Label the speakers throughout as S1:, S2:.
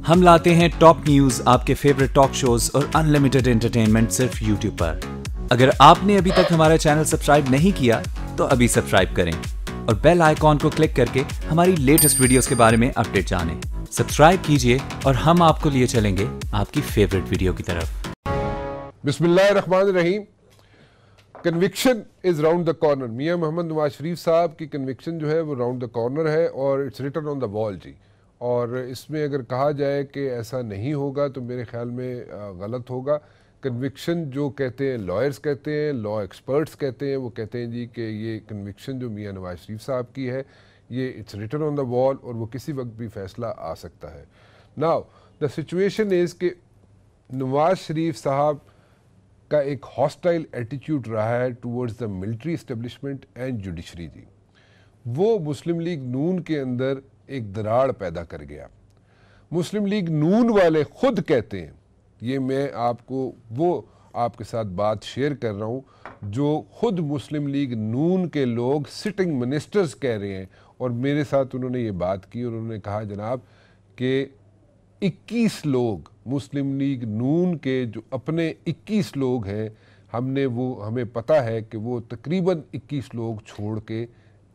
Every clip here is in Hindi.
S1: हम लाते हैं टॉप न्यूज, आपके फेवरेट टॉक शोज और अनलिमिटेड एंटरटेनमेंट सिर्फ यूट्यूब पर। अगर आपने अभी तक हमारा चैनल सब्सक्राइब नहीं किया तो अभी सब्सक्राइब करें और बेल आइकॉन को क्लिक करके हमारी लेटेस्ट वीडियोस के बारे में अपडेट जानें। सब्सक्राइब कीजिए और हम आपको लिए चलेंगे आपकी फेवरेट वीडियो की तरफ।
S2: बिस्मिल्लाहिर्रहमानिर्रहीम। Conviction is round the corner. मियां मोहम्मद नवाज शरीफ साहब की कन्विक्शन जो है वो राउंड द कॉर्नर है और it's written on the wall ji. और इसमें अगर कहा जाए कि ऐसा नहीं होगा तो मेरे ख्याल में गलत होगा। कन्विक्शन जो कहते हैं लॉयर्स कहते हैं, लॉ एक्सपर्ट्स कहते हैं, वो कहते हैं जी कि ये कन्विक्शन जो मियां नवाज शरीफ साहब की है ये it's written on the wall और वो किसी वक्त भी फैसला आ सकता है। नाउ द सिचुएशन इज़ कि नवाज शरीफ साहब का एक हॉस्टाइल एटीट्यूड रहा है towards the military establishment and judiciary ji. वो मुस्लिम लीग नून के अंदर एक दरार पैदा कर गया। मुस्लिम लीग नून वाले खुद कहते हैं, ये मैं आपको वो आपके साथ बात शेयर कर रहा हूँ जो खुद मुस्लिम लीग नून के लोग सिटिंग मिनिस्टर्स कह रहे हैं। और मेरे साथ उन्होंने ये बात की और उन्होंने कहा जनाब कि 21 लोग मुस्लिम लीग नून के जो अपने 21 लोग हैं, हमें पता है कि वो तकरीबन 21 लोग छोड़ के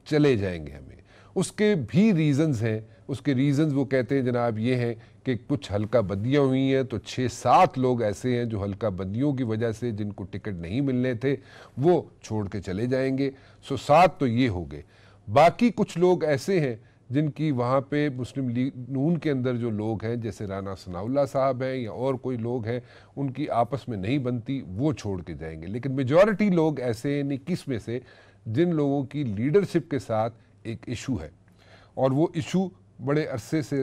S2: चले जाएंगे हमें। उसके भी रीज़न्स हैं। उसके रीज़न्स वो कहते हैं जनाब ये हैं कि कुछ हल्का बंदियाँ हुई हैं तो 6-7 लोग ऐसे हैं जो हल्का बंदियों की वजह से जिनको टिकट नहीं मिलने थे वो छोड़ के चले जाएंगे। सो 7 तो ये हो गए। बाकी कुछ लोग ऐसे हैं जिनकी वहाँ पे मुस्लिम लीग नून के अंदर जो लोग हैं जैसे राना सनाउल्लाह साहब हैं या और कोई लोग हैं उनकी आपस में नहीं बनती, वो छोड़ के जाएंगे। लेकिन मेजॉरिटी लोग ऐसे हैं 21 में से जिन लोगों की लीडरशिप के साथ एक इशू है और वो इशू बड़े अरसे से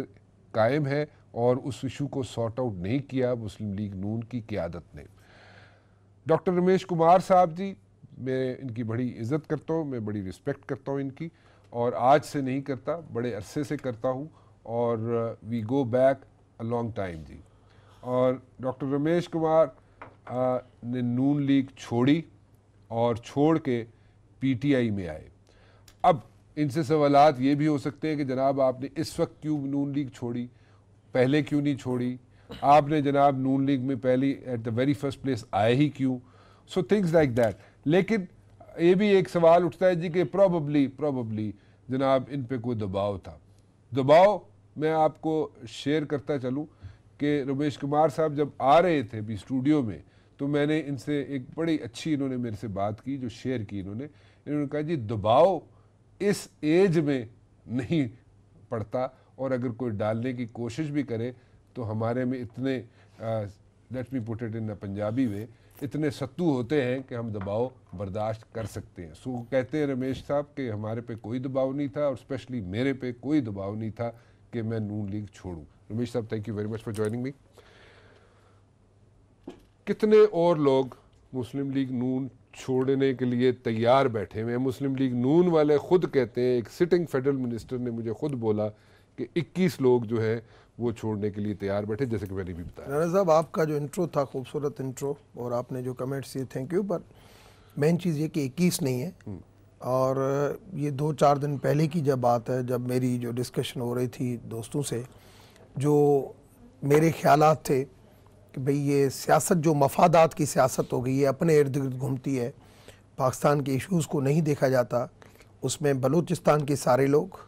S2: कायम है और उस इशू को सॉर्ट आउट नहीं किया मुस्लिम लीग नून की क़यादत ने। डॉक्टर रमेश कुमार साहब जी, मैं इनकी बड़ी इज़्ज़त करता हूँ, मैं बड़ी रिस्पेक्ट करता हूँ इनकी, और आज से नहीं करता, बड़े अरसे से करता हूँ और we go back a long time ji. और डॉक्टर रमेश कुमार ने नून लीग छोड़ी और छोड़ के पीटीआई में आए। अब इनसे सवालात ये भी हो सकते हैं कि जनाब आपने इस वक्त क्यों नून लीग छोड़ी, पहले क्यों नहीं छोड़ी, आपने जनाब नून लीग में पहली at the very first place आए ही क्यों, सो थिंग्स लाइक दैट। लेकिन ये भी एक सवाल उठता है जी कि प्रॉबली जनाब इन पे कोई दबाव था। दबाव मैं आपको शेयर करता चलूँ कि रमेश कुमार साहब जब आ रहे थे भी स्टूडियो में तो मैंने इनसे एक बड़ी अच्छी इन्होंने मेरे से बात की जो शेयर की इन्होंने कहा जी दबाव इस एज में नहीं पड़ता और अगर कोई डालने की कोशिश भी करे तो हमारे में इतने let me put it in a Punjabi way इतने सत्तू होते हैं कि हम दबाव बर्दाश्त कर सकते हैं। सो कहते हैं रमेश साहब कि हमारे पे कोई दबाव नहीं था और स्पेशली मेरे पे कोई दबाव नहीं था कि मैं नून लीग छोड़ूं। रमेश साहब thank you very much for joining me. कितने और लोग मुस्लिम लीग नून छोड़ने के लिए तैयार बैठे हुए हैं। मुस्लिम लीग नून वाले खुद कहते हैं, एक सिटिंग फेडरल मिनिस्टर ने मुझे खुद बोला कि 21 लोग जो है वो छोड़ने के लिए तैयार बैठे, जैसे कि मैंने भी बताया।
S3: राना साहब आपका जो इंट्रो था खूबसूरत इंट्रो और आपने जो कमेंट्स दिए थैंक यू, पर मेन चीज़ ये कि 21 नहीं है। और ये 2-4 दिन पहले की जब बात है, जब मेरी जो डिस्कशन हो रही थी दोस्तों से, जो मेरे ख्यालात थे कि भाई ये सियासत जो मफादात की सियासत हो गई है, अपने इर्द गिर्द घूमती है, पाकिस्तान के इश्यूज़ को नहीं देखा जाता। उसमें बलूचिस्तान के सारे लोग,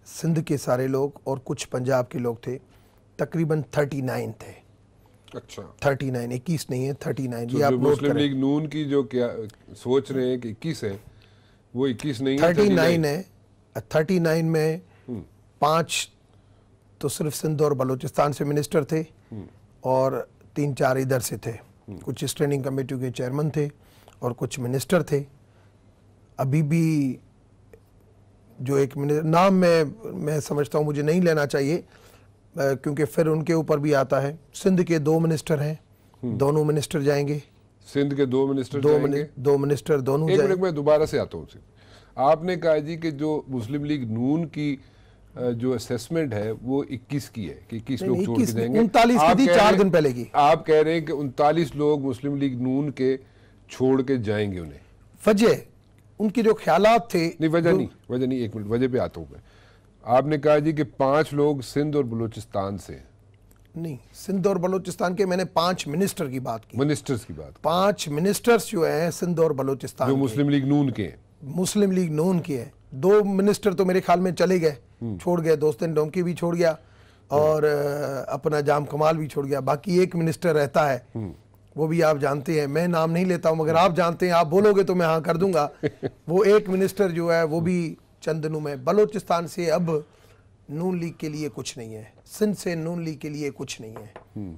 S3: सिंध के सारे लोग और कुछ पंजाब के लोग थे, तकरीबन 39 थे।
S2: अच्छा
S3: 39, 21 नहीं है, 39। ये
S2: तो
S3: आप नोट
S2: मुस्लिम
S3: करें।
S2: लीग नून की जो क्या सोच रहे हैं कि 21 है, वो 21 नहीं है,
S3: 39 है। 39 में 5 तो सिर्फ सिंध और बलूचिस्तान से मिनिस्टर थे और 3-4 इधर से थे। कुछ स्टैंडिंग कमेटी के चेयरमैन थे और कुछ मिनिस्टर थे। अभी भी जो एक नाम मैं समझता हूँ मुझे नहीं लेना चाहिए क्योंकि फिर उनके ऊपर भी आता है। सिंध के 2 मिनिस्टर हैं, दोनों मिनिस्टर जाएंगे।
S2: सिंध के 2 मिनिस्टर जाएंगे,
S3: 2 मिनिस्टर दोनों
S2: एक
S3: जाएंगे।
S2: मिनट मैं दोबारा से आता हूँ। आपने कहा जी कि जो मुस्लिम लीग नून की जो असेसमेंट है वो 21 की है कि 21 लोग छोड़ के जाएंगे।
S3: 39 की थी 4 दिन पहले की।
S2: आप कह रहे हैं कि 39 लोग मुस्लिम लीग नून के छोड़ के जाएंगे। उन्हें
S3: वजह उनके जो ख्यालात थे,
S2: नहीं वजह नहीं, एक मिनट वजह पे आता हूँ मैं। आपने कहा जी कि 5 लोग सिंध और बलूचिस्तान से,
S3: नहीं, सिंध और बलूचिस्तान के मैंने 5 मिनिस्टर की बात की।
S2: मिनिस्टर्स की बात,
S3: 5 मिनिस्टर्स जो हैं सिंध और बलूचिस्तान
S2: जो
S3: के,
S2: मुस्लिम लीग नून के हैं।
S3: मुस्लिम लीग नून के हैं। 2 मिनिस्टर तो मेरे ख्याल में चले गए, छोड़ गए, दोस्तिन डोमकी भी छोड़ गया और अपना जाम कमाल भी छोड़ गया। बाकी एक मिनिस्टर रहता है, वो भी आप जानते हैं, मैं नाम नहीं लेता हूं मगर आप जानते हैं, आप बोलोगे तो मैं हाँ कर दूंगा। वो एक मिनिस्टर जो है वो भी चंद दिनों में बलूचिस्तान से अब नून लीग के लिए कुछ नहीं है, सिंध से नून लीग के लिए कुछ नहीं है।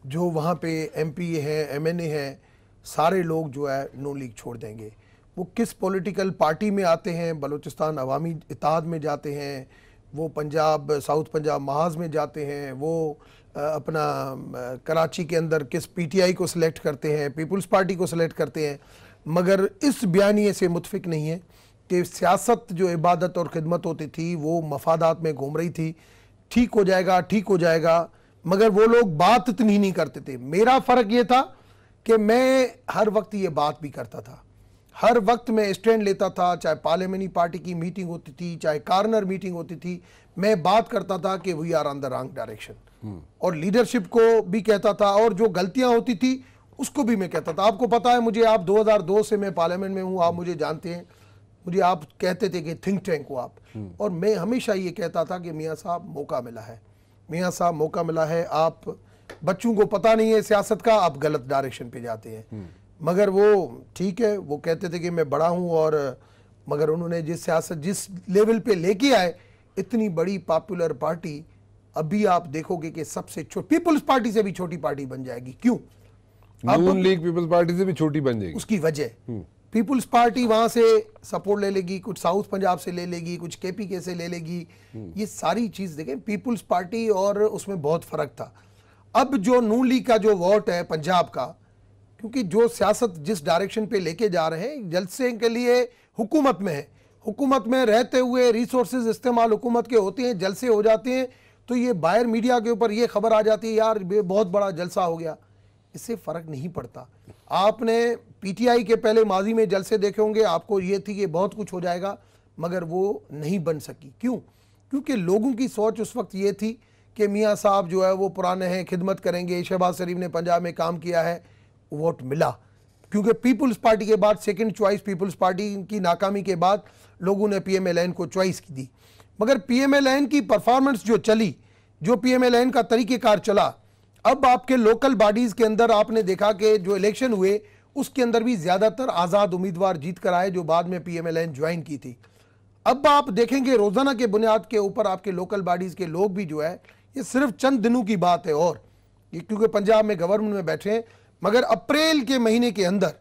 S3: जो वहाँ पे MP है, MNA है, सारे लोग जो है नून लीग छोड़ देंगे। वो किस पॉलिटिकल पार्टी में आते हैं, बलूचिस्तान अवामी इत्तेहाद में जाते हैं, वो पंजाब साउथ पंजाब महाज में जाते हैं, वो अपना कराची के अंदर किस PTI को सिलेक्ट करते हैं, पीपल्स पार्टी को सिलेक्ट करते हैं, मगर इस बयानिए से मुतफिक नहीं है कि सियासत जो इबादत और खिदमत होती थी वो मफादात में घूम रही थी। ठीक हो जाएगा, ठीक हो जाएगा, मगर वो लोग बात इतनी नहीं करते थे। मेरा फ़र्क ये था कि मैं हर वक्त ये बात भी करता था, हर वक्त मैं स्टैंड लेता था, चाहे पार्लियामेंट्री पार्टी की मीटिंग होती थी, चाहे कार्नर मीटिंग होती थी, मैं बात करता था कि we are on the wrong direction, और लीडरशिप को भी कहता था, और जो गलतियां होती थी उसको भी मैं कहता था। आपको पता है, मुझे आप 2002 से मैं पार्लियामेंट में हूँ, आप मुझे जानते हैं, मुझे आप कहते थे कि थिंक टैंक हो आप, और मैं हमेशा ये कहता था कि मियाँ साहब मौका मिला है, मियाँ साहब मौका मिला है, आप बच्चों को पता नहीं है सियासत का, आप गलत डायरेक्शन पे जाते हैं। मगर वो ठीक है, वो कहते थे कि मैं बड़ा हूँ, और मगर उन्होंने जिस सियासत जिस लेवल पे लेके आए, इतनी बड़ी पॉपुलर पार्टी अभी आप देखोगे कि सबसे छोटी, पीपल्स पार्टी से भी छोटी पार्टी बन जाएगी। क्यों?
S2: नून लीग पीपल्स पार्टी से भी छोटी बन जाएगी।
S3: उसकी वजह, पीपल्स पार्टी वहां से सपोर्ट ले लेगी, कुछ साउथ पंजाब से ले लेगी, कुछ KPK से ले लेगी, ये सारी चीज देखें पीपल्स पार्टी, और उसमें बहुत फर्क था। अब जो नून लीग का जो वोट है पंजाब का, क्योंकि जो सियासत जिस डायरेक्शन पे लेके जा रहे हैं, जलसे के लिए हुकूमत में है, हुकूमत में रहते हुए रिसोर्सेज इस्तेमाल हुकूमत के होते हैं, जलसे हो जाते हैं, तो ये बाहर मीडिया के ऊपर ये खबर आ जाती है, यार ये बहुत बड़ा जलसा हो गया, इससे फर्क नहीं पड़ता। आपने PTI के पहले माजी में जलसे देखे होंगे, आपको ये थी कि बहुत कुछ हो जाएगा, मगर वो नहीं बन सकी। क्यों? क्योंकि लोगों की सोच उस वक्त ये थी कि मियाँ साहब जो है वो पुराने हैं, खिदमत करेंगे, शहबाज शरीफ ने पंजाब में काम किया है, वोट मिला। क्योंकि पीपल्स पार्टी के बाद सेकंड चॉइस, पीपल्स पार्टी की नाकामी के बाद लोगों ने PMLN को चॉइस की दी, मगर PMLN की परफॉर्मेंस जो चली, जो PMLN का तरीक़ेकार चला, अब आपके लोकल बॉडीज के अंदर आपने देखा कि जो इलेक्शन हुए उसके अंदर भी ज़्यादातर आज़ाद उम्मीदवार जीत कर आए जो बाद में PMLN ज्वाइन की थी। अब आप देखेंगे रोज़ाना के बुनियाद के ऊपर आपके लोकल बॉडीज़ के लोग भी जो है, ये सिर्फ चंद दिनों की बात है, और ये क्योंकि पंजाब में गवर्नमेंट में बैठे हैं, मगर अप्रैल के महीने के अंदर,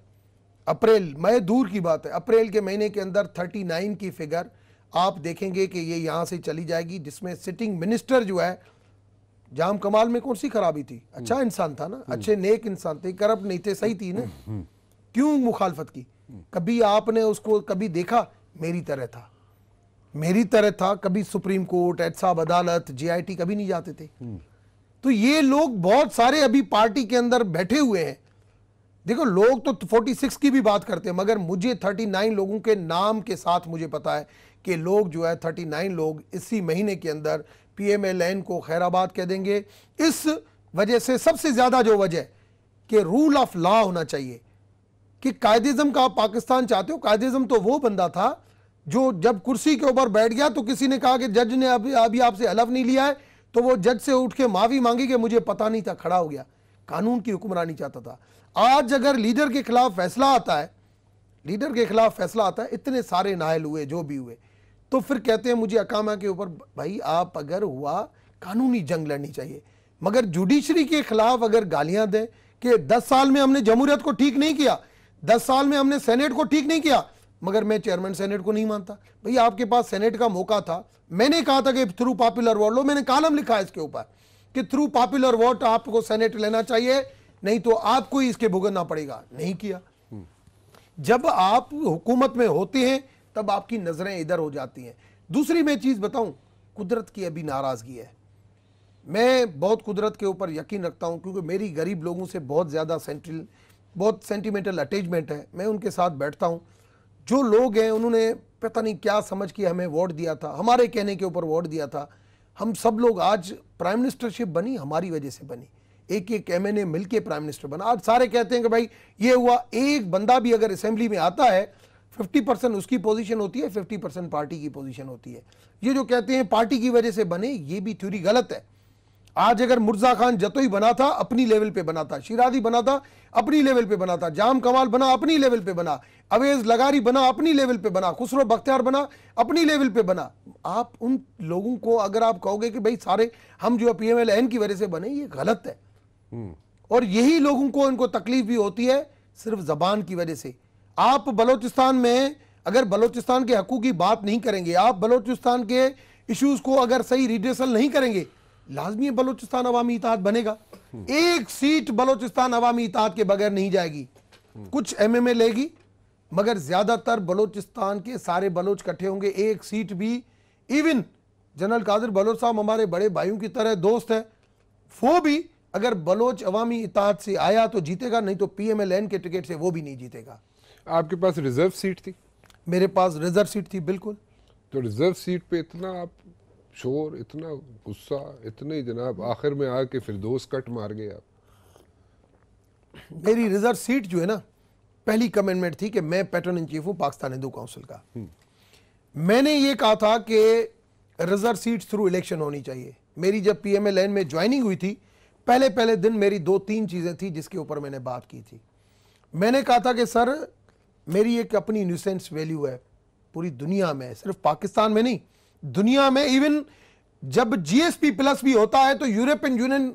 S3: अप्रैल मैं दूर की बात है, अप्रैल के महीने के अंदर 39 की फिगर आप देखेंगे कि ये यहाँ से चली जाएगी, जिसमें सिटिंग मिनिस्टर जो है, जाम कमाल में कौन सी खराबी थी? अच्छा इंसान था ना, अच्छे नेक इंसान थे, करप्ट नहीं थे, सही थी ना, क्यों मुखालफत की? कभी आपने उसको कभी देखा? मेरी तरह था, मेरी तरह था, कभी सुप्रीम कोर्ट, एहतसाब अदालत, JIT कभी नहीं जाते थे। तो ये लोग बहुत सारे अभी पार्टी के अंदर बैठे हुए हैं। देखो लोग तो 46 की भी बात करते हैं, मगर मुझे 39 लोगों के नाम के साथ मुझे पता है कि लोग जो है 39 लोग इसी महीने के अंदर PMLN को खैराबाद कह देंगे। इस वजह से सबसे ज्यादा जो वजह कि रूल ऑफ लॉ होना चाहिए, कि कायदेज़म का आप पाकिस्तान चाहते हो। कायदेज़म तो वो बंदा था जो जब कुर्सी के ऊपर बैठ गया तो किसी ने कहा कि जज ने अभी आपसे हलफ नहीं लिया है, तो वो जज से उठ के माफी मांगी कि मुझे पता नहीं था, खड़ा हो गया, कानून की हुक्मरानी चाहता था। आज अगर लीडर के खिलाफ फैसला आता है, लीडर के खिलाफ फैसला आता है, इतने सारे नायल हुए जो भी हुए, तो फिर कहते हैं मुझे अकामा के ऊपर, भाई आप अगर हुआ कानूनी जंग लड़नी चाहिए, मगर जुडिशरी के खिलाफ अगर गालियां दें कि 10 साल में हमने जमहूरियत को ठीक नहीं किया, 10 साल में हमने सेनेट को ठीक नहीं किया, मगर मैं चेयरमैन सेनेट को नहीं मानता। भाई आपके पास सेनेट का मौका था, मैंने कहा था कि थ्रू पॉपुलर वोट लो, मैंने कॉलम लिखा है इसके ऊपर कि थ्रू पॉपुलर वोट आपको सेनेट लेना चाहिए, नहीं तो आपको ही इसके भुगतना पड़ेगा। नहीं किया। जब आप हुकूमत में होते हैं तब आपकी नजरें इधर हो जाती हैं। दूसरी मैं चीज बताऊं, कुदरत की अभी नाराजगी है। मैं बहुत कुदरत के ऊपर यकीन रखता हूं, क्योंकि मेरी गरीब लोगों से बहुत ज़्यादा बहुत सेंटिमेंटल अटैचमेंट है। मैं उनके साथ बैठता हूं। जो लोग हैं उन्होंने पता नहीं क्या समझ के हमें वोट दिया था, हमारे कहने के ऊपर वोट दिया था। हम सब लोग आज प्राइम मिनिस्टरशिप बनी हमारी वजह से बनी, एक एक MNA मिलके प्राइम मिनिस्टर बना। आज सारे कहते हैं कि भाई ये हुआ, एक बंदा भी अगर असेंबली में आता है 50% उसकी पोजीशन होती है, 50% पार्टी की पोजीशन होती है। ये जो कहते हैं पार्टी की वजह से बने, ये भी थ्योरी गलत है। आज अगर मिर्जा खान जतोई बना था अपनी लेवल पे बना था, शिराजी बना था अपनी लेवल पे बना था, जाम कमाल बना अपनी लेवल पे बना, अवेज लगारी बना अपनी लेवल पे बना, खुसरो बख्तियार बना अपनी लेवल पे बना। आप उन लोगों को अगर आप कहोगे कि भाई सारे हम जो PMLN की वजह से बने, ये गलत है। और यही लोगों को इनको तकलीफ भी होती है सिर्फ जबान की वजह से। आप बलोचिस्तान में अगर बलोचिस्तान के हकूक की बात नहीं करेंगे, आप बलोचिस्तान के इश्यूज को अगर सही रिड्रेसल नहीं करेंगे, लाजमी बलोचिस्तान अवामी इत्तेहाद बनेगा। एक सीट बलोचिस्तान अवामी इत्तेहाद के बगैर नहीं जाएगी, कुछ MMA लेगी, मगर ज्यादातर बलोचिस्तान के सारे बलोच इकट्ठे होंगे। एक सीट भी, इवन जनरल कादिर बलोच साहब हमारे बड़े भाइयों की तरह दोस्त है, वो भी अगर बलोच अवामी इत्तेहाद से आया तो जीतेगा, नहीं तो PMLN के टिकट से वो भी नहीं जीतेगा।
S2: आपके पास रिजर्व सीट थी?
S3: मेरे पास रिजर्व सीट थी, बिल्कुल।
S2: तो रिजर्व सीट पे इतना आप शोर, इतना गुस्सा, इतने जनाब, आखिर में आके फिरदौस कट मार गए आप।
S3: मेरी रिजर्व सीट जो है ना, पहली कमेंटमेंट थी कि मैं पैटर्न इन चीफ हूं पाकिस्तान हिंदू काउंसिल का। मैंने ये कहा था कि रिजर्व सीट थ्रू इलेक्शन होनी चाहिए। मेरी जब PMLN में ज्वाइनिंग हुई थी, पहले पहले दिन मेरी 2-3 चीजें थी जिसके ऊपर मैंने बात की थी। मैंने कहा था कि सर मेरी एक अपनी न्यूसेंस वैल्यू है पूरी दुनिया में, सिर्फ पाकिस्तान में नहीं, दुनिया में। इवन जब GSP+ भी होता है तो यूरोपियन यूनियन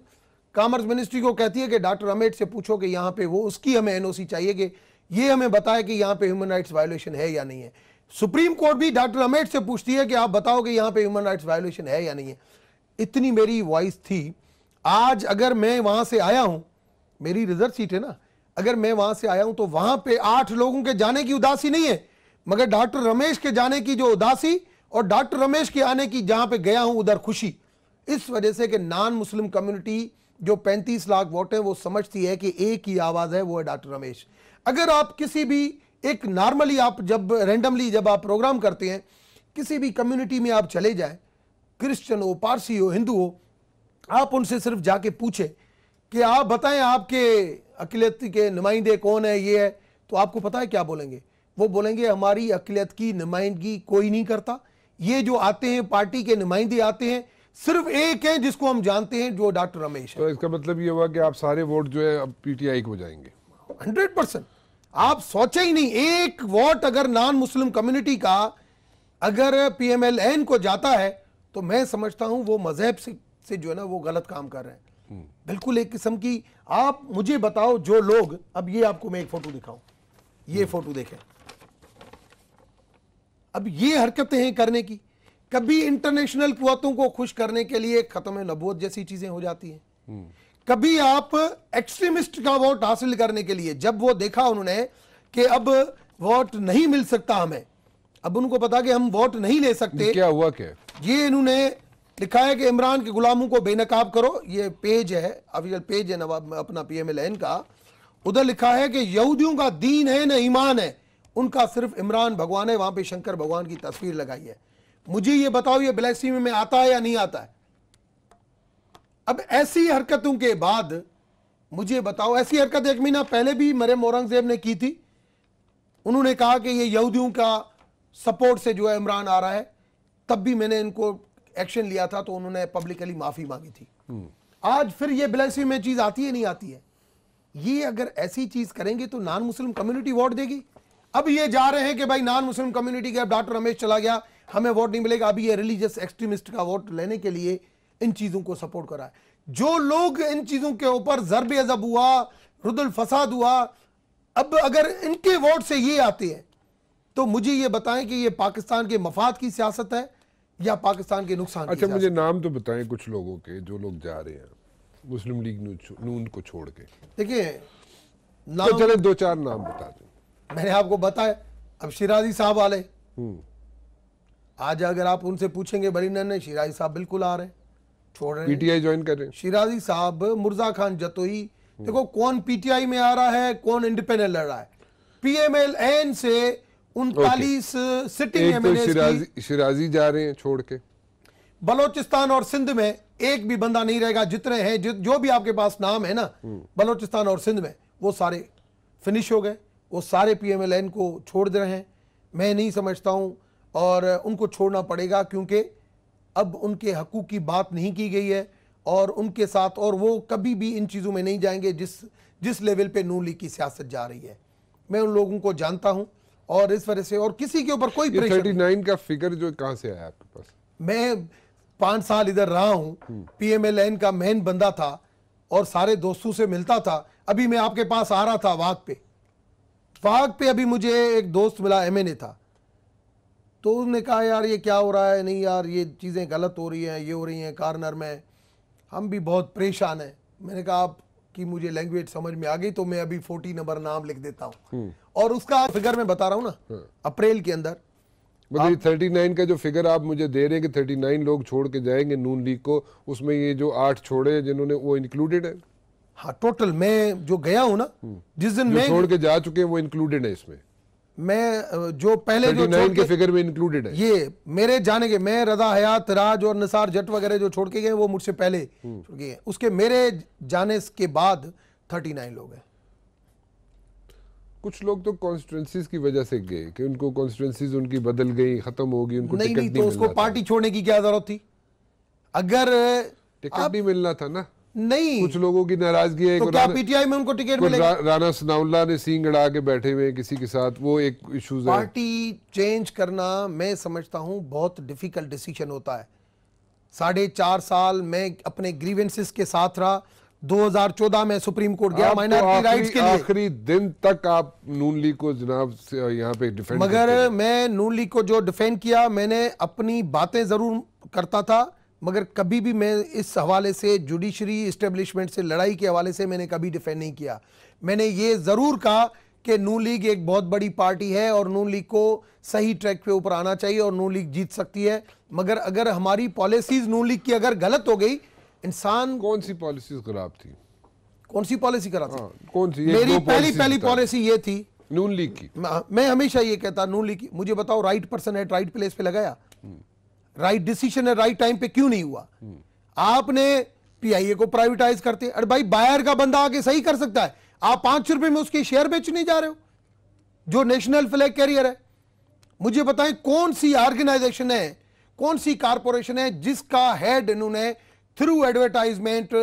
S3: कॉमर्स मिनिस्ट्री को कहती है कि डॉक्टर अमेट से पूछो कि यहाँ पे वो, उसकी हमें NOC चाहिए कि ये हमें बताए कि यहाँ पे ह्यूमन राइट्स वायोलेशन है या नहीं है। सुप्रीम कोर्ट भी डॉक्टर अमेट से पूछती है कि आप बताओ कि यहाँ पे ह्यूमन राइट्स वायोलेशन है या नहीं है। इतनी मेरी वॉइस थी। आज अगर मैं वहां से आया हूं, मेरी रिजर्व सीट है ना, अगर मैं वहां से आया हूं तो वहां पे 8 लोगों के जाने की उदासी नहीं है, मगर डॉक्टर रमेश के जाने की जो उदासी और डॉक्टर रमेश के आने की जहां पे गया हूं उधर खुशी, इस वजह से कि नॉन मुस्लिम कम्युनिटी जो 35 लाख वोट है वो समझती है कि एक ही आवाज है, वो है डॉक्टर रमेश। अगर आप किसी भी एक नॉर्मली आप जब रैंडमली जब आप प्रोग्राम करते हैं, किसी भी कम्युनिटी में आप चले जाए, क्रिश्चियन हो, पारसी हो, हिंदू हो, आप उनसे सिर्फ जाके पूछे कि आप बताएं आपके अक़लियत के नुमाइंदे कौन है, ये है, तो आपको पता है क्या बोलेंगे? वो बोलेंगे हमारी अक़लियत की नुमाइंदगी कोई नहीं करता, ये जो आते हैं पार्टी के नुमाइंदे आते हैं, सिर्फ एक है जिसको हम जानते हैं, जो डॉक्टर रमेश है।
S2: तो इसका मतलब ये हुआ कि आप सारे वोट जो है अब PTI को जाएंगे?
S3: 100%। आप सोचे ही नहीं, एक वोट अगर नॉन मुस्लिम कम्युनिटी का अगर PMLN को जाता है तो मैं समझता हूं वो मजहब से जो है ना वो गलत काम कर रहे हैं। बिल्कुल एक किस्म की, आप मुझे बताओ जो लोग, अब ये आपको मैं एक फोटो दिखाऊं, ये फोटो देखें, अब ये हरकतें हैं करने की, कभी इंटरनेशनल कुव्वतों को खुश करने के लिए खत्म नबूवत जैसी चीजें हो जाती हैं, कभी आप एक्सट्रीमिस्ट का वोट हासिल करने के लिए, जब वो देखा उन्होंने कि अब वोट नहीं मिल सकता हमें, अब उनको पता कि हम वोट नहीं ले सकते,
S2: क्या हुआ? क्या
S3: ये इन्होंने लिखा है कि इमरान के गुलामों को बेनकाब करो। ये पेज है, ऑफिशियल पेज है नवाब अपना PMLN का, उधर लिखा है कि यहूदियों का दीन है न ईमान है, उनका सिर्फ इमरान भगवान है, वहां पे शंकर भगवान की तस्वीर लगाई है। मुझे ये बताओ ये ब्लेसिमी में आता है या नहीं आता है? अब ऐसी हरकतों के बाद मुझे बताओ, ऐसी हरकत 1 महीना पहले भी मरियम औरंगजेब ने की थी। उन्होंने कहा कि ये यहूदियों का सपोर्ट से जो है इमरान आ रहा है, तब भी मैंने इनको एक्शन लिया था, तो उन्होंने पब्लिकली माफी मांगी थी। आज फिर ये ब्लेसिमी में चीज आती है नहीं आती है? ये अगर ऐसी चीज करेंगे तो नॉन मुस्लिम कम्युनिटी वोट देगी। अब ये जा रहे हैं कि भाई नॉन मुस्लिम कम्युनिटी के, अब डॉक्टर रमेश चला गया हमें वोट नहीं मिलेगा, अभी ये रिलीजियस एक्सट्रीमिस्ट का वोट लेने के लिए इन चीजों को सपोर्ट कर रहा है। जो लोग इन चीजों के ऊपर ज़र्ब अज़ब हुआ, रुदुल फसाद हुआ, अब अगर इनके वोट से ये आते हैं तो मुझे ये बताएं कि ये पाकिस्तान के मफाद की सियासत है या पाकिस्तान के नुकसान की?
S2: अच्छा, मुझे नाम तो बताएं कुछ लोगों के जो लोग जा रहे हैं मुस्लिम लीग नून को छोड़ के।
S3: देखिए
S2: तो चले 2-4 नाम बता दें।
S3: मैंने आपको बताया, अब शिराजी साहब वाले, आज अगर आप उनसे पूछेंगे बरीना ने, शिराजी साहब बिल्कुल आ रहे हैं, छोड़ रहे हैं,
S2: PTI ज्वाइन कर रहे हैं।
S3: शिराजी साहब, मिर्जा खान जतोई, देखो कौन PTI में आ रहा है, कौन इंडिपेंडेंट लड़ रहा है। PMLN से 39 सिटिंग
S2: एक तो शिराजी जा रहे हैं छोड़ के।
S3: बलोचिस्तान और सिंध में एक भी बंदा नहीं रहेगा, जितने हैं जो भी आपके पास नाम है ना बलोचिस्तान और सिंध में, वो सारे फिनिश हो गए, वो सारे PMLN को छोड़ दे रहे हैं। मैं नहीं समझता हूं, और उनको छोड़ना पड़ेगा, क्योंकि अब उनके हकूक की बात नहीं की गई है और उनके साथ, और वो कभी भी इन चीज़ों में नहीं जाएंगे जिस लेवल पे नून लीग की सियासत जा रही है। मैं उन लोगों को जानता हूं, और इस वजह से, और किसी के ऊपर कोई प्रेशर
S2: 39 का फिगर जो कहां से आया आपके पास?
S3: मैं 5 साल इधर रहा हूं, PMLN का मेन बंदा था और सारे दोस्तों से मिलता था। अभी मैं आपके पास आ रहा था वाग पे अभी मुझे एक दोस्त मिला, MNA था, तो उसने कहा यार ये क्या हो रहा है, नहीं यार ये चीज़ें गलत हो रही हैं, ये हो रही हैं कार्नर में, हम भी बहुत परेशान हैं। मैंने कहा आपकी मुझे लैंग्वेज समझ में आ गई, तो मैं अभी 40 नंबर नाम लिख देता हूँ, और उसका फिगर मैं बता रहा हूँ ना, अप्रैल के अंदर।
S2: मतलब 39 का जो फिगर आप मुझे दे रहे हैं कि 39 लोग छोड़ के जाएंगे नून लीग को, उसमें ये जो 8 छोड़े जिन्होंने, वो इंक्लूडेड है?
S3: हाँ, टोटल मैं जो गया हूँ ना, जिस दिन मैं
S2: छोड़ के जा चुके हैं वो इंक्लूडेड है इसमें?
S3: मैं जो पहले
S2: 39 के फिगर में इंक्लूडेड है
S3: ये मेरे जाने के, मैं रजा हयात, राज और निसार जट वगैरह जो छोड़ के गए वो मुझसे पहले छोड़ के गए, उसके मेरे जाने के बाद 39 लोग हैं।
S2: कुछ लोग तो कॉन्स्टिट्यूंसीज की वजह से गए कि उनको कॉन्स्टिट्यूंसीज उनकी बदल गई, खत्म हो गई, उनको टिकट नहीं,
S3: तो उसको पार्टी छोड़ने की क्या जरूरत थी? अगर
S2: टिकट नहीं मिलना था ना,
S3: नहीं,
S2: कुछ लोगों की नाराजगी है।
S3: तो क्या PTI में उनको टिकट मिलेगा?
S2: राना सनाउल्लाह ने सींग अड़ा के बैठे हुए किसी के साथ, वो एक इश्यूज है।
S3: पार्टी चेंज करना मैं समझता हूं बहुत डिफिकल्ट डिसीजन होता है। 4.5 साल मैं अपने ग्रीवेंसेस के साथ रहा, 2014 में सुप्रीम कोर्ट गया माइनॉरिटी राइट्स के लिए।
S2: आखिरी दिन तक आप नून लीग को जनाब यहाँ पे डिफेंड,
S3: मगर मैं नून लीग को जो डिफेंड किया, मैंने अपनी बातें जरूर करता था, मगर कभी भी मैं इस हवाले से जुडिशरी इस्टेब्लिशमेंट से लड़ाई के हवाले से मैंने कभी डिफेंड नहीं किया। मैंने ये जरूर कहा कि नून लीग एक बहुत बड़ी पार्टी है और नून लीग को सही ट्रैक पे ऊपर आना चाहिए और नून लीग जीत सकती है। मगर अगर हमारी पॉलिसीज नून लीग की अगर गलत हो गई, इंसान।
S2: कौन सी पॉलिसीज खराब थी?
S3: कौन सी पॉलिसी खराब थी?
S2: कौन सी?
S3: मेरी पहली पॉलिसी ये थी
S2: नून लीग की।
S3: मैं हमेशा ये कहता नून लीग की, मुझे बताओ राइट पर्सन है, राइट प्लेस पे लगाया, राइट डिसीजन है, राइट टाइम पे क्यों नहीं हुआ? आपने PIA को प्राइवेटाइज करते, अरे भाई बाहर का बंदा आके सही कर सकता है, आप 5 रुपए में उसके शेयर बेचने जा रहे हो जो नेशनल फ्लैग कैरियर है। मुझे बताएं कौन सी ऑर्गेनाइजेशन है, कौन सी कारपोरेशन है जिसका हेड इन्होंने थ्रू एडवर्टाइजमेंट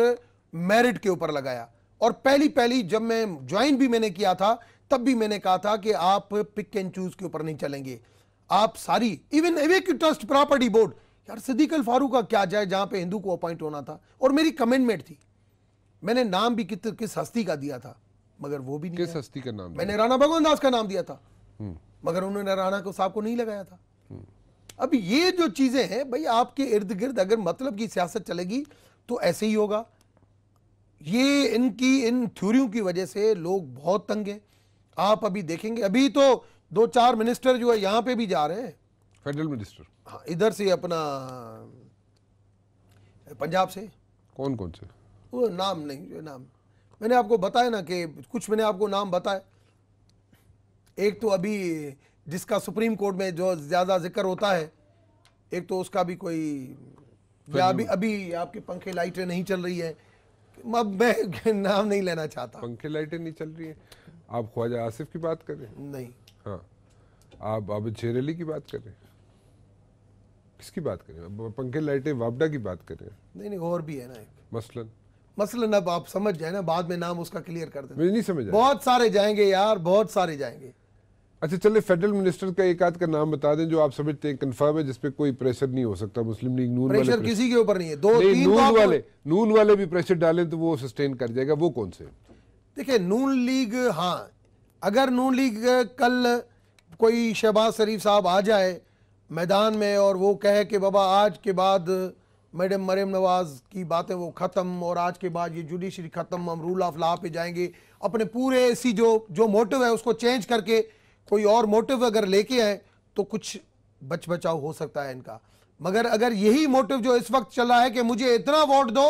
S3: मेरिट के ऊपर लगाया? और पहली जब मैं ज्वाइन भी मैंने किया था, तब भी मैंने कहा था कि आप पिक एंड चूज के ऊपर नहीं चलेंगे, आप सारी even awake trust property board, यार सिद्दीक अल फारूक का क्या जाए जहां पे हिंदू को अपॉइंट होना था, और मेरी कमेंटमेंट थी, मैंने नाम भी किस हस्ती का दिया था, मगर वो भी नहीं।
S2: किस हस्ती का नाम?
S3: मैंने राणा भगवंत दास का नाम दिया था, मगर उन्होंने राणा को साहब को नहीं लगाया था। अब ये जो चीजें हैं भाई, आपके इर्द गिर्द अगर मतलब की सियासत चलेगी तो ऐसे ही होगा। ये इन थ्योरियों की वजह से लोग बहुत तंग हैं। आप अभी देखेंगे, अभी तो 2-4 मिनिस्टर जो है यहां पे भी जा रहे हैं,
S2: फेडरल मिनिस्टर।
S3: हाँ, इधर से अपना पंजाब से।
S2: कौन कौन से?
S3: वो नाम नहीं, जो नाम मैंने आपको बताया ना कि कुछ मैंने आपको नाम बताए। एक तो अभी जिसका सुप्रीम कोर्ट में जो ज्यादा जिक्र होता है, एक तो उसका भी कोई, या अभी आपके पंखे लाइटें नहीं चल रही है, अब मैं नाम नहीं लेना चाहता।
S2: पंखे लाइटें नहीं चल रही है? आप ख्वाजा आसिफ की बात कर रहे हैं?
S3: नहीं।
S2: हाँ, आप आबिद शेर अली की बात कर रहे हैं? किसकी बात कर रहे हैं? पंखे लाइटें वापडा की बात कर रहे हैं?
S3: नहीं, और भी है ना एक मसलन अब आप समझ जाए ना, बाद में नाम उसका क्लियर कर देते।
S2: मुझे नहीं समझ आया।
S3: बहुत सारे जाएंगे यार, बहुत सारे जाएंगे।
S2: अच्छा चले, फेडरल मिनिस्टर का एक आध का नाम बता दें जो आप समझते हैं कंफर्म है, जिसपे कोई प्रेशर नहीं हो सकता। मुस्लिम लीग नून वाले
S3: प्रेशर किसी के ऊपर नहीं है,
S2: नून वाले भी प्रेशर डालें तो वो सस्टेन कर जाएगा। वो कौन से?
S3: देखिए नून लीग, हाँ, अगर नून लीग कल कोई शहबाज शरीफ साहब आ जाए मैदान में और वो कहे कि बाबा आज के बाद मैडम मरियम नवाज की बातें वो ख़त्म, और आज के बाद ये जुडिशरी ख़त्म, हम रूल ऑफ लॉ पे जाएंगे, अपने पूरे ऐसी जो मोटिव है उसको चेंज करके कोई और मोटिव अगर लेके आए तो कुछ बचाव हो सकता है इनका। मगर अगर यही मोटिव जो इस वक्त चल रहा है कि मुझे इतना वोट दो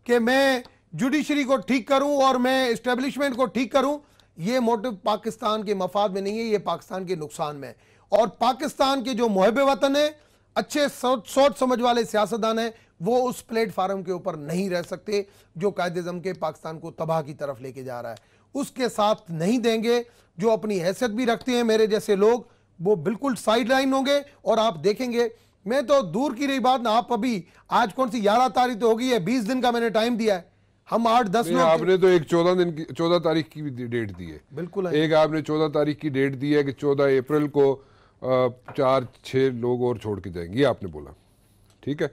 S3: कि मैं जुडिशरी को ठीक करूं और मैं इस्टेब्लिशमेंट को ठीक करूं, ये मोटिव पाकिस्तान के मफाद में नहीं है, ये पाकिस्तान के नुकसान में है। और पाकिस्तान के जो मुहब्बे वतन है अच्छे सोच समझ वाले सियासतदान हैं, वो उस प्लेटफार्म के ऊपर नहीं रह सकते जो कायदे-ए-आज़म के पाकिस्तान को तबाह की तरफ लेके जा रहा है। उसके साथ नहीं देंगे। जो अपनी हैसियत भी रखते हैं मेरे जैसे लोग, वो बिल्कुल साइड लाइन होंगे। और आप देखेंगे, मैं तो दूर की रही बात ना, आप अभी आज कौन सी 11 तारीख तो हो गई है, 20 दिन का मैंने टाइम दिया है। हम 8-10 लोग,
S2: आपने तो एक 14 तारीख की भी डेट दी है।
S3: बिल्कुल
S2: एक आपने 14 तारीख की डेट दी है कि 14 अप्रैल को 4-6 लोग और छोड़ के जाएंगे, आपने बोला। ठीक है,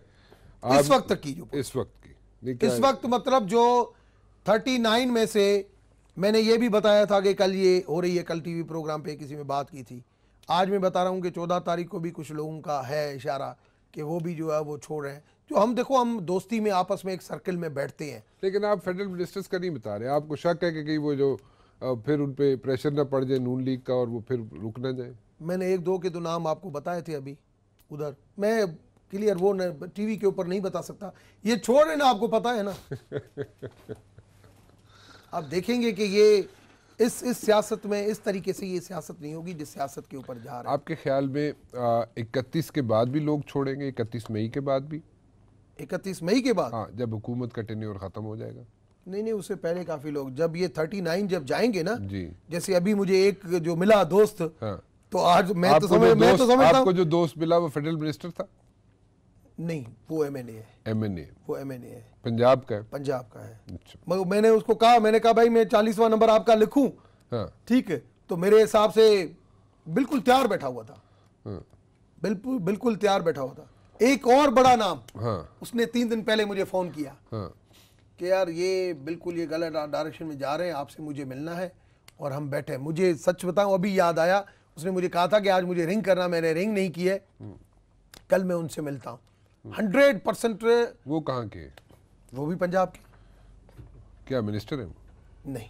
S3: इस वक्त तक की जो
S2: इस वक्त की
S3: इस वक्त मतलब जो 39 में से मैंने ये भी बताया था कि कल ये हो रही है, कल टीवी प्रोग्राम पे किसी में बात की थी। आज मैं बता रहा हूँ कि 14 तारीख को भी कुछ लोगों का है इशारा कि वो भी जो है वो छोड़ रहे हैं। जो हम देखो, हम दोस्ती में आपस में एक सर्कल में बैठते हैं।
S2: लेकिन आप फेडरल मिनिस्टर्स का नहीं बता रहे, आपको शक है कि कहीं वो जो फिर उन पे प्रेशर ना पड़ जाए नून लीग का और वो फिर रुक ना जाए।
S3: मैंने 1-2 के तो नाम आपको बताए थे अभी उधर, मैं क्लियर वो टीवी के ऊपर नहीं बता सकता। ये छोड़ रहे ना, आपको पता है ना। आप देखेंगे कि ये इस सियासत में इस तरीके से ये सियासत नहीं होगी जिस सियासत के ऊपर जा रहा है।
S2: आपके ख्याल में 31 के बाद भी लोग छोड़ेंगे? 31 मई के बाद भी?
S3: 31 मई के बाद?
S2: हाँ, जब हुकूमत का टेन्योर खत्म हो जाएगा।
S3: नहीं, उससे पहले काफी लोग, जब ये 39 जब जाएंगे ना
S2: जी,
S3: जैसे अभी मुझे एक जो मिला दोस्त,
S2: हाँ,
S3: तो आज मैं तो समझता
S2: आपको जो दोस्त मिला वो फेडरल मिनिस्टर था?
S3: नहीं, वो एमएनए है। वो एमएनए है,
S2: पंजाब का है।
S3: पंजाब का है।
S2: अच्छा।
S3: मगर मैंने उसको कहा, मैंने कहा भाई मैं 40वां नंबर आपका लिखूं?
S2: हाँ,
S3: ठीक है। तो मेरे हिसाब से बिल्कुल तैयार बैठा हुआ था।
S2: हाँ,
S3: बिल्कुल तैयार बैठा हुआ था। एक और बड़ा नाम,
S2: हाँ,
S3: उसने 3 दिन पहले मुझे फोन किया
S2: हाँ,
S3: कि यार ये बिल्कुल ये गलत डायरेक्शन में जा रहे हैं, आपसे मुझे मिलना है। और हम बैठे, मुझे सच बताऊं अभी याद आया, उसने मुझे कहा था कि आज मुझे रिंग करना, मैंने रिंग नहीं की है, कल मैं उनसे मिलता हूँ। 100%।
S2: वो कहाँ के?
S3: वो भी पंजाब के।
S2: क्या मिनिस्टर है वो?
S3: नहीं,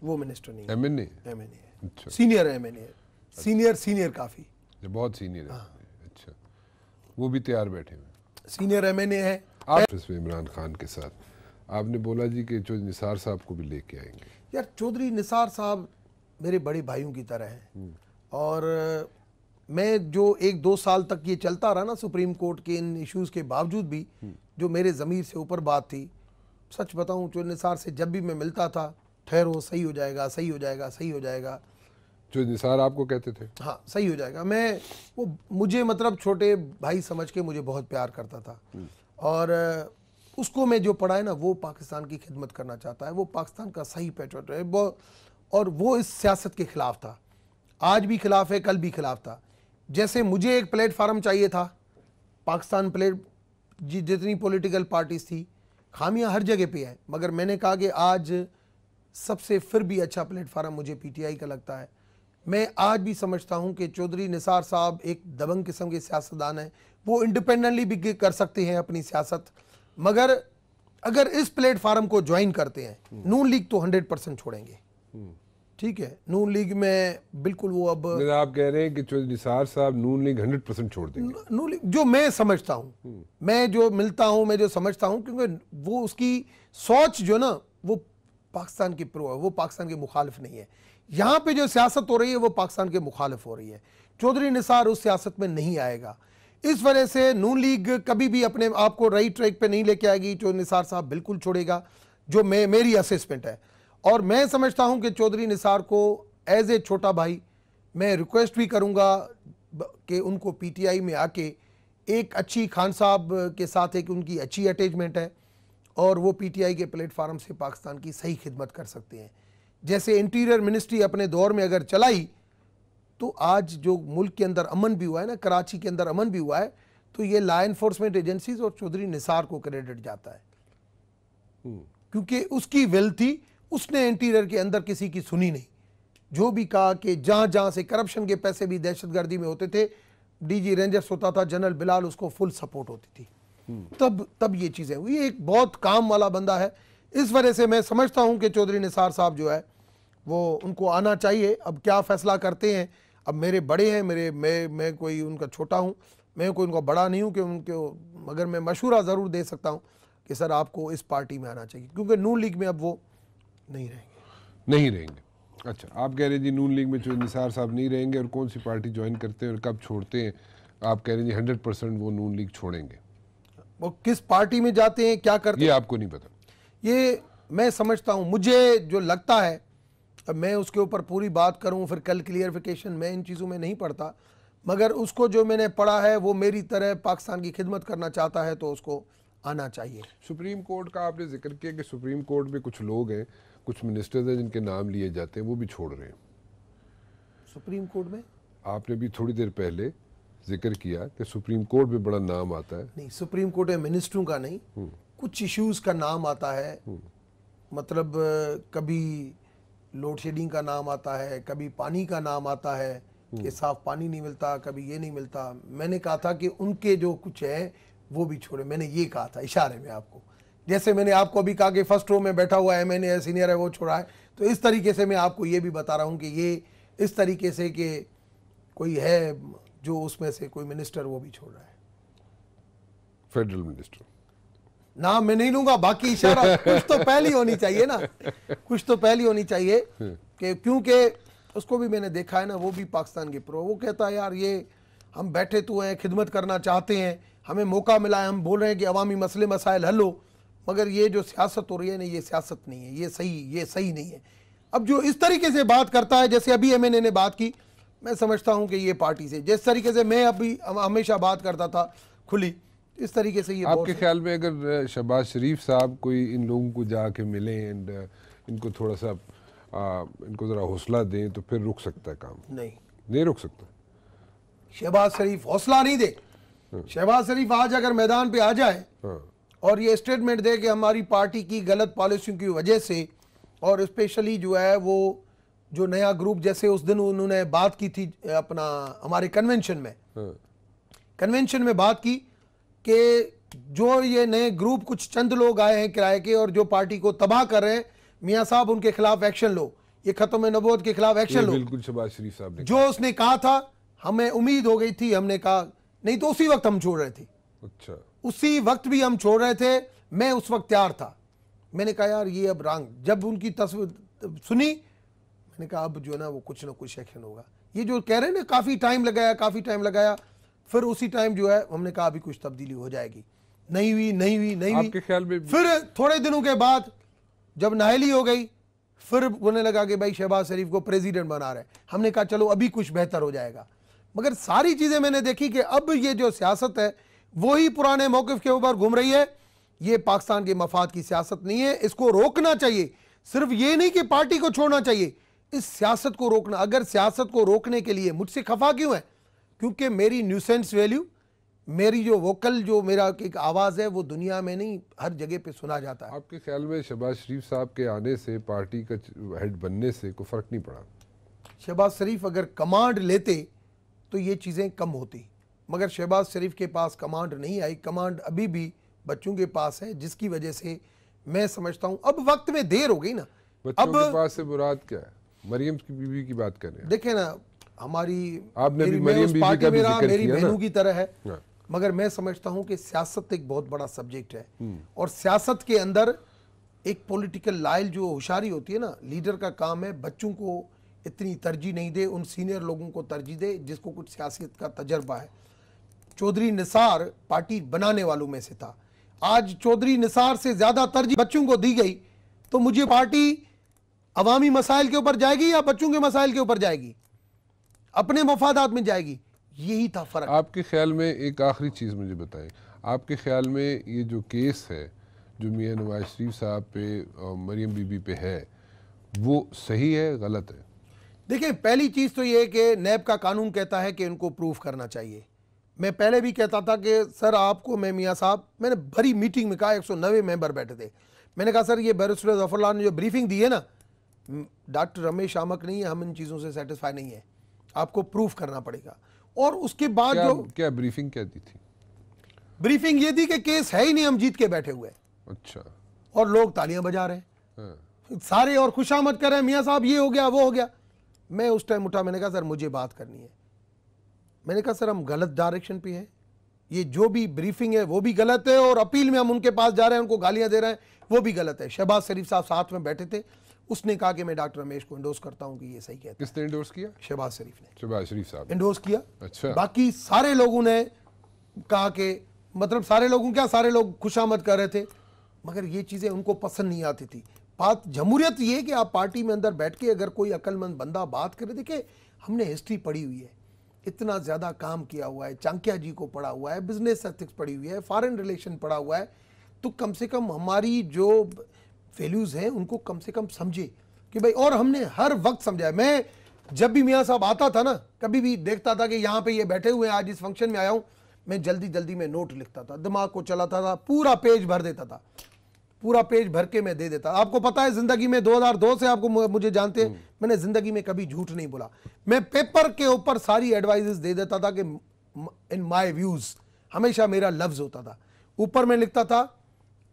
S3: वो मिनिस्टर नहीं है,
S2: एमएनए?
S3: एमएनए है।
S2: अच्छा,
S3: सीनियर है एमएनए, सीनियर काफी,
S2: बहुत सीनियर है। अच्छा, वो भी तैयार बैठे हुए
S3: सीनियर एमएनए है।
S2: आप इसमें इमरान खान के साथ आपने बोला जी कि चौधरी निसार साहब को भी लेके आएंगे।
S3: यार चौधरी निसार साहब मेरे बड़े भाइयों की तरह हैं। और मैं जो 1-2 साल तक ये चलता रहा ना सुप्रीम कोर्ट के इन इश्यूज़ के बावजूद भी, जो मेरे ज़मीर से ऊपर बात थी, सच बताऊं चौधरी निसार से जब भी मैं मिलता था, ठहरो, सही हो जाएगा, सही हो जाएगा, सही हो जाएगा।
S2: चौधरी निसार आपको कहते थे?
S3: हाँ, सही हो जाएगा। वो मुझे मतलब छोटे भाई समझ के मुझे बहुत प्यार करता था। और उसको मैं जो पढ़ा है ना, वो पाकिस्तान की खिदमत करना चाहता है, वो पाकिस्तान का सही पैट्रियट है। और वो इस सियासत के खिलाफ था, आज भी खिलाफ है, कल भी खिलाफ था। जैसे मुझे एक प्लेटफार्म चाहिए था, पाकिस्तान जितनी पॉलिटिकल पार्टीज थी, खामियां हर जगह पे है, मगर मैंने कहा कि आज सबसे फिर भी अच्छा प्लेटफार्म मुझे पीटीआई का लगता है। मैं आज भी समझता हूं कि चौधरी निसार साहब एक दबंग किस्म के सियासतदान हैं, वो इंडिपेंडेंटली भी कर सकते हैं अपनी सियासत, मगर अगर इस प्लेटफार्म को ज्वाइन करते हैं, नून लीग तो 100% छोड़ेंगे। ठीक है, नून लीग में बिल्कुल वो अब
S2: आप कह रहे हैं कि चौधरी निसार साहब नून लीग 100% छोड़ देंगे?
S3: नून लीग जो मैं समझता हूँ, मैं जो मिलता हूँ, मैं जो समझता हूँ, क्योंकि वो उसकी सोच जो ना, वो पाकिस्तान की प्रो है, वो पाकिस्तान के मुखालिफ नहीं है। यहाँ पे जो सियासत हो रही है वो पाकिस्तान के मुखालिफ हो रही है। चौधरी निसार उस सियासत में नहीं आएगा। इस वजह से नून लीग कभी भी अपने आप को राइट ट्रैक पे नहीं लेके आएगी। चौधरी निसार साहब बिल्कुल छोड़ेगा, जो मेरी असेसमेंट है। और मैं समझता हूं कि चौधरी निसार को एज ए छोटा भाई मैं रिक्वेस्ट भी करूंगा कि उनको पीटीआई में आके एक अच्छी, खान साहब के साथ एक उनकी अच्छी अटैचमेंट है और वो पीटीआई के प्लेटफार्म से पाकिस्तान की सही खिदमत कर सकते हैं। जैसे इंटीरियर मिनिस्ट्री अपने दौर में अगर चलाई, तो आज जो मुल्क के अंदर अमन भी हुआ है ना, कराची के अंदर अमन भी हुआ है, तो ये लॉ एनफोर्समेंट एजेंसीज और चौधरी निसार को क्रेडिट जाता है, क्योंकि उसकी विल थी, उसने इंटीरियर के अंदर किसी की सुनी नहीं। जो भी कहा कि जहां जहां से करप्शन के पैसे भी दहशतगर्दी में होते थे, डीजी रेंजर्स होता था जनरल बिलाल, उसको फुल सपोर्ट होती थी। तब ये चीजें हुई। एक बहुत काम वाला बंदा है। इस वजह से मैं समझता हूं कि चौधरी निसार साहब जो है वो उनको आना चाहिए। अब क्या फैसला करते हैं, अब मेरे बड़े हैं, मैं कोई उनका छोटा हूं, मैं कोई उनका बड़ा नहीं हूं कि उनको, मगर मैं मशवरा ज़रूर दे सकता हूं कि सर आपको इस पार्टी में आना चाहिए, क्योंकि नून लीग में अब वो नहीं रहेंगे। अच्छा, आप कह रहे हैं जी नून लीग में चौधरी निसार साहब नहीं रहेंगे, और कौन सी पार्टी ज्वाइन करते हैं और कब छोड़ते हैं
S2: आप कह रहे हैं 100% वो नून लीग छोड़ेंगे,
S3: वो किस पार्टी में जाते हैं, क्या करते
S2: ये
S3: हैं,
S2: आपको नहीं पता?
S3: ये मैं समझता हूँ, मुझे जो लगता है, अब मैं उसके ऊपर पूरी बात करूँ फिर कल क्लियरिफिकेशन, मैं इन चीज़ों में नहीं पढ़ता, मगर उसको जो मैंने पढ़ा है वो मेरी तरह पाकिस्तान की खिदमत करना चाहता है तो उसको आना चाहिए।
S2: सुप्रीम कोर्ट का आपने जिक्र किया कि सुप्रीम कोर्ट में कुछ लोग हैं, कुछ मिनिस्टर्स हैं जिनके नाम लिए जाते हैं, वो भी छोड़ रहे हैं।
S3: सुप्रीम कोर्ट में
S2: आपने भी थोड़ी देर पहले जिक्र किया कि सुप्रीम कोर्ट में बड़ा नाम आता है।
S3: नहीं, सुप्रीम कोर्ट में मिनिस्टरों का नहीं, कुछ इश्यूज का नाम आता है, मतलब कभी लोड शेडिंग का नाम आता है, कभी पानी का नाम आता है कि साफ पानी नहीं मिलता, कभी ये नहीं मिलता। मैंने कहा था कि उनके जो कुछ है वो भी छोड़े, मैंने ये कहा था इशारे में आपको, जैसे मैंने आपको अभी कहा कि फर्स्ट रो में बैठा हुआ है मैंने सीनियर है वो छोड़ा है, तो इस तरीके से मैं आपको ये भी बता रहा हूँ कि ये इस तरीके से कि कोई है जो उसमें से कोई मिनिस्टर वो भी छोड़ रहा है।
S2: फेडरल मिनिस्टर
S3: नाम मैं नहीं लूंगा, बाकी इशारा कुछ तो पहली होनी चाहिए ना, कुछ तो पहली होनी चाहिए कि क्योंकि उसको भी मैंने देखा है ना, वो भी पाकिस्तान के प्रो, वो कहता है यार ये हम बैठे तो हैं, खिदमत करना चाहते हैं, हमें मौका मिला है, हम बोल रहे हैं कि अवामी मसले मसाइल हल हो, मगर ये जो सियासत हो रही है ना, ये सियासत नहीं है, ये सही नहीं है। अब जो इस तरीके से बात करता है, जैसे अभी MNA ने बात की, मैं समझता हूं कि ये पार्टी से जिस तरीके से मैं अभी हमेशा बात करता था खुली, इस तरीके से ये
S2: आपके ख्याल में अगर शहबाज शरीफ साहब कोई इन लोगों को जाके मिले एंड इनको थोड़ा सा इनको ज़रा हौसला दें तो फिर रुक सकता है काम? नहीं रुक सकता।
S3: शहबाज शरीफ हौसला नहीं दे, शहबाज शरीफ आज अगर मैदान पे आ जाए और ये स्टेटमेंट दे कि हमारी पार्टी की गलत पॉलिसियों की वजह से, और स्पेशली जो है वो जो नया ग्रुप, जैसे उस दिन उन्होंने बात की थी अपना हमारे कन्वेंशन में बात की कि जो ये नए ग्रुप कुछ चंद लोग आए हैं किराए के और जो पार्टी को तबाह कर रहे हैं, मियां साहब उनके खिलाफ एक्शन लो, ये खत्म नबूवत के खिलाफ एक्शन लो।
S2: बिल्कुल शहबाज शरीफ साहब ने
S3: जो उसने कहा था, हमें उम्मीद हो गई थी, हमने कहा नहीं तो उसी वक्त हम छोड़ रहे थे।
S2: अच्छा,
S3: उसी वक्त भी हम छोड़ रहे थे, मैं उस वक्त तैयार था। मैंने कहा यार ये अब रंग, जब उनकी तस्वीर सुनी मैंने कहा अब जो है ना वो कुछ ना कुछ एक्शन होगा। ये जो कह रहे हैं ना काफ़ी टाइम लगाया, फिर उसी टाइम जो है हमने कहा अभी कुछ तब्दीली हो जाएगी, नहीं हुई।
S2: आपके ख्याल में
S3: फिर थोड़े दिनों के बाद जब नाहली हो गई, फिर बोलने लगा कि भाई शहबाज शरीफ को प्रेसिडेंट बना रहे। हमने कहा चलो अभी कुछ बेहतर हो जाएगा, मगर सारी चीज़ें मैंने देखी कि अब ये जो सियासत है वही पुराने मौक़िफ़ के ऊपर घूम रही है। ये पाकिस्तान के मफाद की सियासत नहीं है, इसको रोकना चाहिए। सिर्फ ये नहीं कि पार्टी को छोड़ना चाहिए, इस सियासत को रोकना। अगर सियासत को रोकने के लिए मुझसे खफा क्यों है? क्योंकि मेरी न्यूसेंस वैल्यू, मेरी जो वोकल, जो मेरा एक आवाज़ है, वो दुनिया में नहीं हर जगह पे सुना जाता है।
S2: आपके ख्याल में शहबाज शरीफ साहब के आने से, पार्टी का हेड बनने से कोई फ़र्क नहीं पड़ा?
S3: शहबाज शरीफ अगर कमांड लेते तो ये चीज़ें कम होती, मगर शहबाज शरीफ के पास कमांड नहीं आई। कमांड अभी भी बच्चों के पास है, जिसकी वजह से मैं समझता हूँ अब वक्त में देर हो गई ना।
S2: बच्चों के पास से मुराद क्या है? मरियम की बीवी की बात कर रहे हैं।
S3: देखें ना, हमारी
S2: आपने भी मरियम बीवी का भी जिक्र
S3: मेरी
S2: किया ना,
S3: बहनों की तरह है, मगर मैं समझता हूं कि सियासत एक बहुत बड़ा सब्जेक्ट है, और सियासत के अंदर एक पॉलिटिकल लाइल जो होशियारी होती है ना, लीडर का काम है बच्चों को इतनी तरजीह नहीं दे, उन सीनियर लोगों को तरजीह दे जिसको कुछ सियासत का तजर्बा है। चौधरी निसार पार्टी बनाने वालों में से था, आज चौधरी निसार से ज्यादा तरजीह बच्चों को दी गई, तो मुझे पार्टी अवामी मसाइल के ऊपर जाएगी या बच्चों के मसाइल के ऊपर जाएगी, अपने मफादात में जाएगी? यही था फर्क।
S2: आपके ख्याल में एक आखिरी चीज़ मुझे बताएं, आपके ख्याल में ये जो केस है जो मियां नवाज शरीफ साहब पे और मरियम बीबी पे है, वो सही है गलत है?
S3: देखिए, पहली चीज़ तो ये है कि नैब का कानून कहता है कि उनको प्रूफ करना चाहिए। मैं पहले भी कहता था कि सर आपको, मैं मियां साहब, मैंने बड़ी मीटिंग में कहा, 190 मेंबर बैठे थे, मैंने कहा सर ये बैरिस्टर जफरलाल ने जो ब्रीफिंग दी है ना, डॉक्टर रमेश आमक नहीं है, हम इन चीज़ों से सेटिस्फाई नहीं है, आपको प्रूफ करना पड़ेगा। और उसके बाद
S2: क्या ब्रीफिंग क्या दी थी?
S3: ब्रीफिंग ये थी कि केस है ही नहीं, हम जीत के बैठे हुए।
S2: अच्छा।
S3: और लोग तालियां बजा रहे हैं सारे और खुशामद कर रहे हैं, मियां साहब ये हो गया वो हो गया। मैं उस टाइम उठा, मैंने कहा सर मुझे बात करनी है। मैंने कहा सर हम गलत डायरेक्शन पे हैं, ये जो भी ब्रीफिंग है वो भी गलत है, और अपील में हम उनके पास जा रहे हैं, उनको गालियां दे रहे हैं, वो भी गलत है। शहबाज शरीफ साहब साथ में बैठे थे, उसने कहा कि मैं डॉक्टर रमेश को इंडोर्स करता हूं कि ये सही कहता है।
S2: किसने इंडोर्स किया?
S3: शहबाज शरीफ ने
S2: शहबाज शरीफ साहब
S3: इंडोर्स किया।
S2: अच्छा।
S3: बाकी सारे लोगों ने कहा कि, मतलब सारे लोगों, क्या सारे लोग खुशामद कर रहे थे, मगर ये चीज़ें उनको पसंद नहीं आती थी। बात जमहूरियत ये कि आप पार्टी में अंदर बैठ के अगर कोई अक्लमंद बंदा बात करे, देखिए हमने हिस्ट्री पढ़ी हुई है, इतना ज़्यादा काम किया हुआ है, चाणक्य जी को पढ़ा हुआ है, बिजनेस एथिक्स पढ़ी हुई है, फॉरेन रिलेशन पढ़ा हुआ है, तो कम से कम हमारी जो वैल्यूज़ हैं उनको कम से कम समझे कि भाई, और हमने हर वक्त समझा है। मैं जब भी मियाँ साहब आता था ना, कभी भी देखता था कि यहाँ पे ये बैठे हुए हैं, आज इस फंक्शन में आया हूँ, मैं जल्दी जल्दी में नोट लिखता था, दिमाग को चलाता था, पूरा पेज भर देता था, पूरा पेज भर के मैं दे देता। आपको पता है जिंदगी में 2002 से आपको मुझे जानते हैं, मैंने जिंदगी में कभी झूठ नहीं बोला। मैं पेपर के ऊपर सारी एडवाइजेस दे देता था कि इन माय व्यूज, हमेशा मेरा लफ्ज होता था, ऊपर मैं लिखता था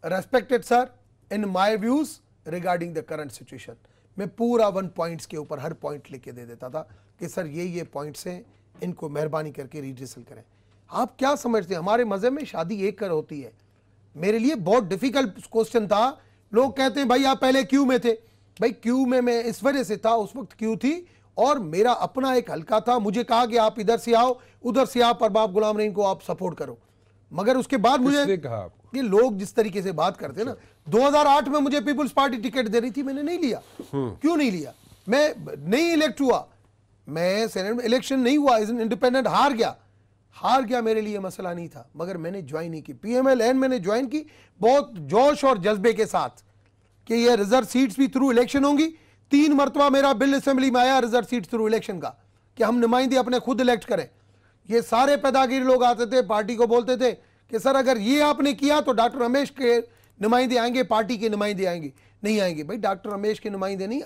S3: respected sir, in my views regarding the current situation. मैं पूरा 1 पॉइंट्स के ऊपर हर पॉइंट लिख के दे देता था कि सर ये पॉइंट्स हैं, इनको मेहरबानी करके रिड्रेसल करें। आप क्या समझते हैं, हमारे मज़हब में शादी एक कर होती है। मेरे लिए बहुत डिफिकल्ट क्वेश्चन था। लोग कहते हैं भाई आप पहले क्यू में थे। भाई क्यू में मैं इस वजह से था, उस वक्त क्यू थी और मेरा अपना एक हल्का था, मुझे कहा कि आप इधर से आओ, उधर से आप अरबाब गुलाम रहीम को आप सपोर्ट करो। मगर उसके बाद मुझे
S2: कहा आपको?
S3: ये लोग जिस तरीके से बात करते हैं ना, 2008 में मुझे पीपल्स पार्टी टिकट दे रही थी, मैंने नहीं लिया। क्यों नहीं लिया? मैं नहीं इलेक्ट हुआ, मैं सेनेट में इलेक्शन नहीं हुआ, इंडिपेंडेंट हार गया, मेरे लिए मसला नहीं था, मगर मैंने ज्वाइन नहीं की। PMLN मैंने ज्वाइन की बहुत जोश और जज्बे के साथ कि ये रिजर्व सीट्स भी थ्रू इलेक्शन होंगी। 3 मरतबा मेरा बिल असेंबली में आया रिजर्व सीट्स थ्रू इलेक्शन का, कि हम नुमाइंदे अपने खुद इलेक्ट करें। ये सारे पैदागिरी लोग आते थे, पार्टी को बोलते थे कि सर अगर ये आपने किया तो डॉक्टर रमेश के नुमाइंदे आएंगे, पार्टी के नुमाइंदे आएंगे। नहीं आएंगे भाई, डॉक्टर रमेश के नुमाइंदे नहीं,